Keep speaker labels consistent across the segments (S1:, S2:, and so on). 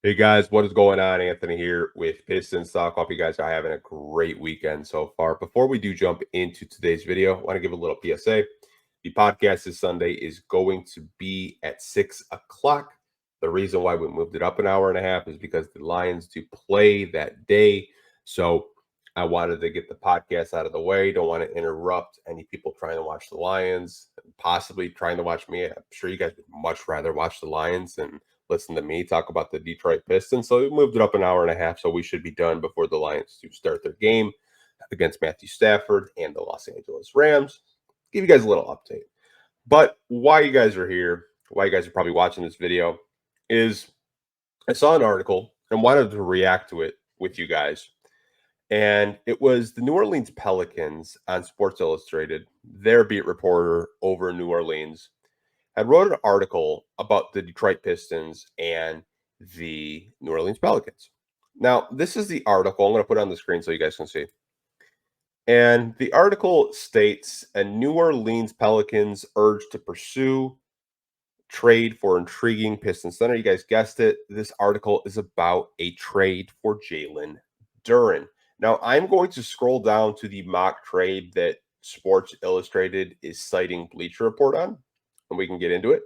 S1: Hey guys, what is going on? Anthony here with Pistons Talk. Hope you guys are having a great weekend so far. Before we do jump into today's video, I want to give a little PSA. The podcast this Sunday is going to be at 6 o'clock. The reason why we moved it up an hour and a half is because the Lions do play that day. So I wanted to get the podcast out of the way. Don't want to interrupt any people trying to watch the Lions, possibly trying to watch me. I'm sure you guys would much rather watch the Lions than listen to me talk about the Detroit Pistons. So we moved it up an hour and a half. So we should be done before the Lions do start their game against Matthew Stafford and the Los Angeles Rams. Give you guys a little update. But why you guys are here, why you guys are probably watching this video, is I saw an article and wanted to react to it with you guys. And it was the New Orleans Pelicans on Sports Illustrated, their beat reporter over in New Orleans had wrote an article about the Detroit Pistons and the New Orleans Pelicans. Now, this is the article. I'm going to put it on the screen so you guys can see. And the article states a New Orleans Pelicans urge to pursue trade for intriguing Pistons center. You guys guessed it. This article is about a trade for Jalen Duren. Now, I'm going to scroll down to the mock trade that Sports Illustrated is citing Bleacher Report on, and we can get into it.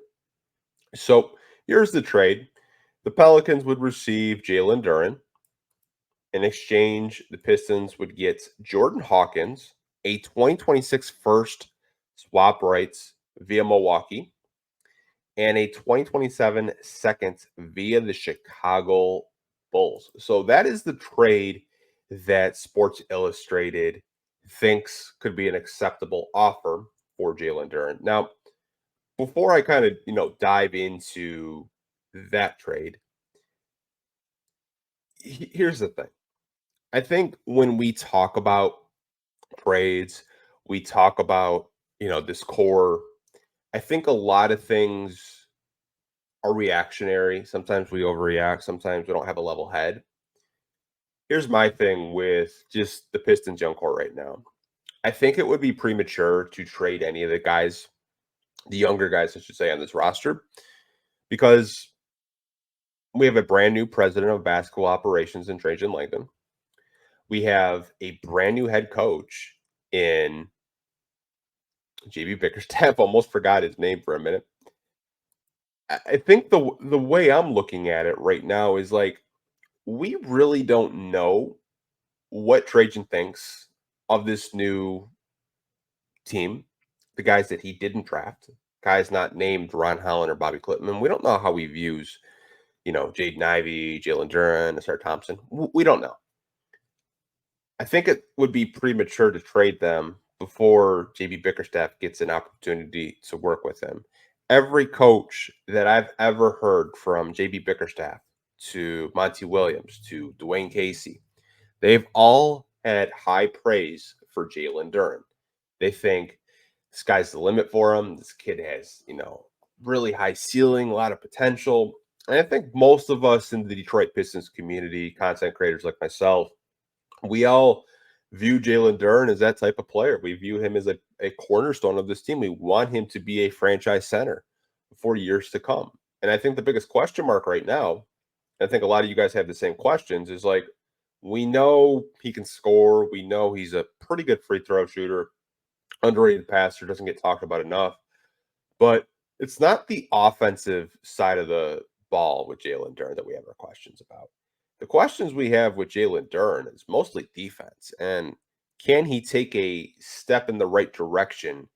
S1: So here's the trade. The Pelicans would receive Jalen Duren. In exchange, the Pistons would get Jordan Hawkins, a 2026 first swap rights via Milwaukee, and a 2027 second via the Chicago Bulls. So that is the trade that Sports Illustrated thinks could be an acceptable offer for Jalen Duren. Now, before I kind of, dive into that trade, here's the thing. I think when we talk about trades, we talk about, this core, I think a lot of things are reactionary. Sometimes we overreact, sometimes we don't have a level head. Here's my thing with just the Pistons young core right now. I think it would be premature to trade any of the guys, the younger guys, I should say, on this roster, because we have a brand new president of basketball operations in Trajan Langdon. We have a brand new head coach in JB Bickerstaff. Almost forgot his name for a minute. I think the way I'm looking at it right now is like we really don't know what Trajan thinks of this new team, the guys that he didn't draft, guys not named Ron Holland or Bobby Clipman. We don't know how he views, Jaden Ivey, Jalen Duren, Asar Thompson. We don't know. I think it would be premature to trade them before JB Bickerstaff gets an opportunity to work with him. Every coach that I've ever heard, from JB Bickerstaff to Monty Williams to Dwayne Casey, they've all had high praise for Jalen Duren. They think sky's the limit for him. This kid has, really high ceiling, a lot of potential. And I think most of us in the Detroit Pistons community, content creators like myself, we all view Jalen Duren as that type of player. We view him as a cornerstone of this team. We want him to be a franchise center for years to come. And I think the biggest question mark right now, I think a lot of you guys have the same questions, is like, we know he can score. We know he's a pretty good free throw shooter, underrated passer, doesn't get talked about enough. But it's not the offensive side of the ball with Jalen Duren that we have our questions about. The questions we have with Jalen Duren is mostly defense. And can he take a step in the right direction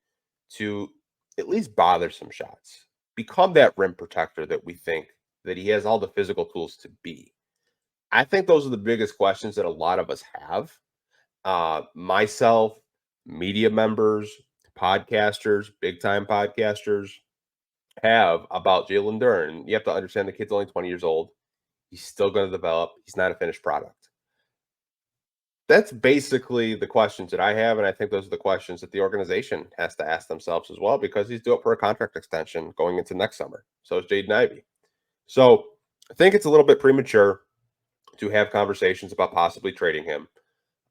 S1: to at least bother some shots, become that rim protector that we think that he has all the physical tools to be? I think those are the biggest questions that a lot of us have. Myself, media members, podcasters, big time podcasters have about Jalen Duren. You have to understand the kid's only 20 years old. He's still going to develop. He's not a finished product. That's basically the questions that I have. And I think those are the questions that the organization has to ask themselves as well, because he's due up for a contract extension going into next summer. So is Jaden Ivey. So I think it's a little bit premature to have conversations about possibly trading him.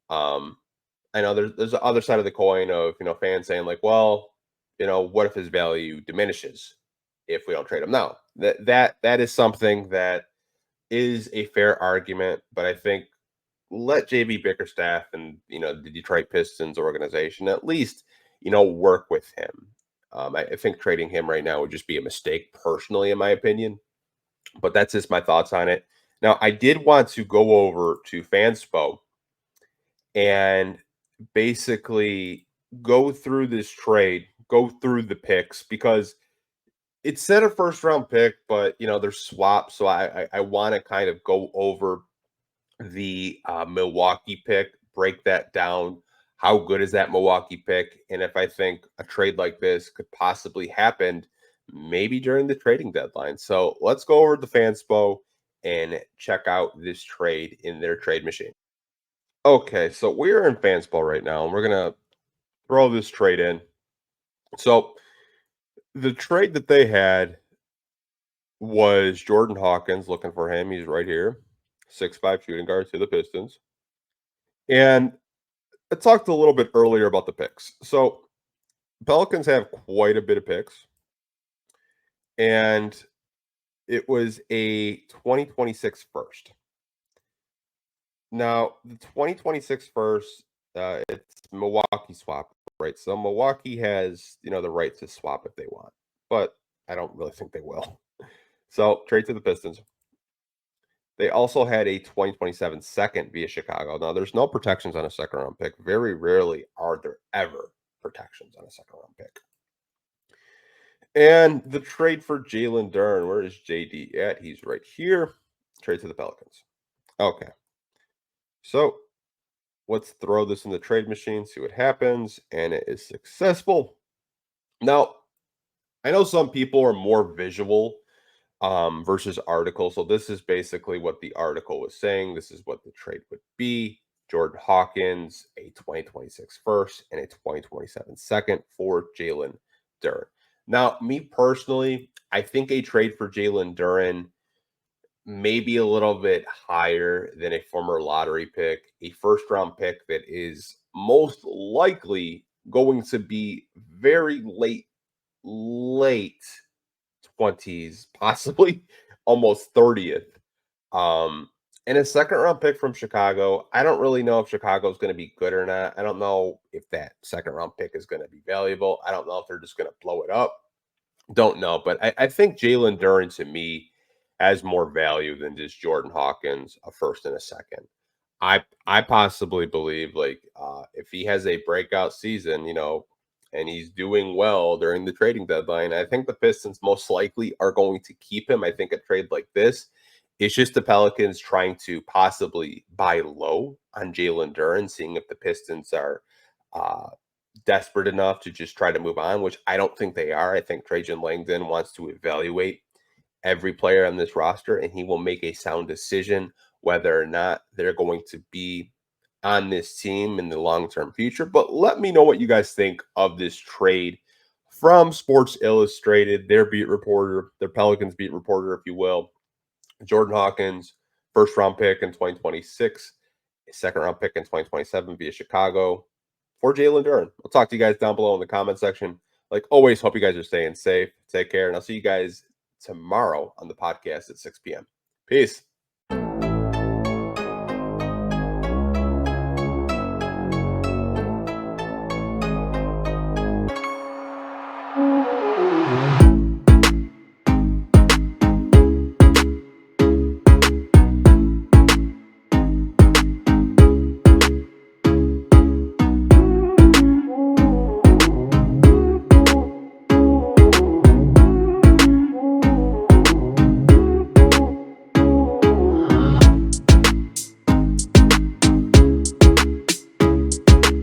S1: I know there's the other side of the coin of, fans saying like, well, what if his value diminishes if we don't trade him now? That is something that is a fair argument, but I think let JB Bickerstaff and the Detroit Pistons organization at least work with him. I think trading him right now would just be a mistake, personally, in my opinion. But that's just my thoughts on it. Now, I did want to go over to Fanspo and basically go through this trade, go through the picks because it said a first round pick, but there's swaps. So I want to kind of go over the Milwaukee pick, break that down. How good is that Milwaukee pick? And if I think a trade like this could possibly happen, maybe during the trading deadline. So let's go over to Fanspo and check out this trade in their trade machine. Okay, so we're in Fanspo right now, and we're gonna throw this trade in. So the trade that they had was Jordan Hawkins, looking for him. He's right here, 6'5" shooting guard to the Pistons. And I talked a little bit earlier about the picks. So Pelicans have quite a bit of picks, and it was a 2026 first. Now, the 2026 first, it's Milwaukee swap, right? So Milwaukee has, the right to swap if they want, but I don't really think they will. So trade to the Pistons. They also had a 2027 second via Chicago. Now, there's no protections on a second round pick. Very rarely are there ever protections on a second round pick. And the trade for Jalen Duren, where is JD at? He's right here. Trade to the Pelicans. Okay. So let's throw this in the trade machine, see what happens. And it is successful. Now, I know some people are more visual versus article. So this is basically what the article was saying. This is what the trade would be. Jordan Hawkins, a 2026 first and a 2027 second for Jalen Duren. Now, me personally, I think a trade for Jalen Duren may be a little bit higher than a former lottery pick, a first round pick that is most likely going to be very late 20s, possibly almost 30th. Um, and a second round pick from Chicago. I don't really know if Chicago is going to be good or not. I don't know if that second round pick is going to be valuable. I don't know if they're just going to blow it up. Don't know. But I think Jalen Duren to me has more value than just Jordan Hawkins, a first and a second. I possibly believe if he has a breakout season, and he's doing well during the trading deadline, I think the Pistons most likely are going to keep him. I think a trade like this, it's just the Pelicans trying to possibly buy low on Jalen Duren, seeing if the Pistons are uh, desperate enough to just try to move on, which I don't think they are. I think Trajan Langdon wants to evaluate every player on this roster, and he will make a sound decision whether or not they're going to be on this team in the long-term future. But let me know what you guys think of this trade from Sports Illustrated, their beat reporter, their Pelicans beat reporter, if you will. Jordan Hawkins, first round pick in 2026, second round pick in 2027 via Chicago for Jalen Duren. I'll talk to you guys down below in the comment section. Like always, hope you guys are staying safe. Take care, and I'll see you guys tomorrow on the podcast at 6 p.m. Peace.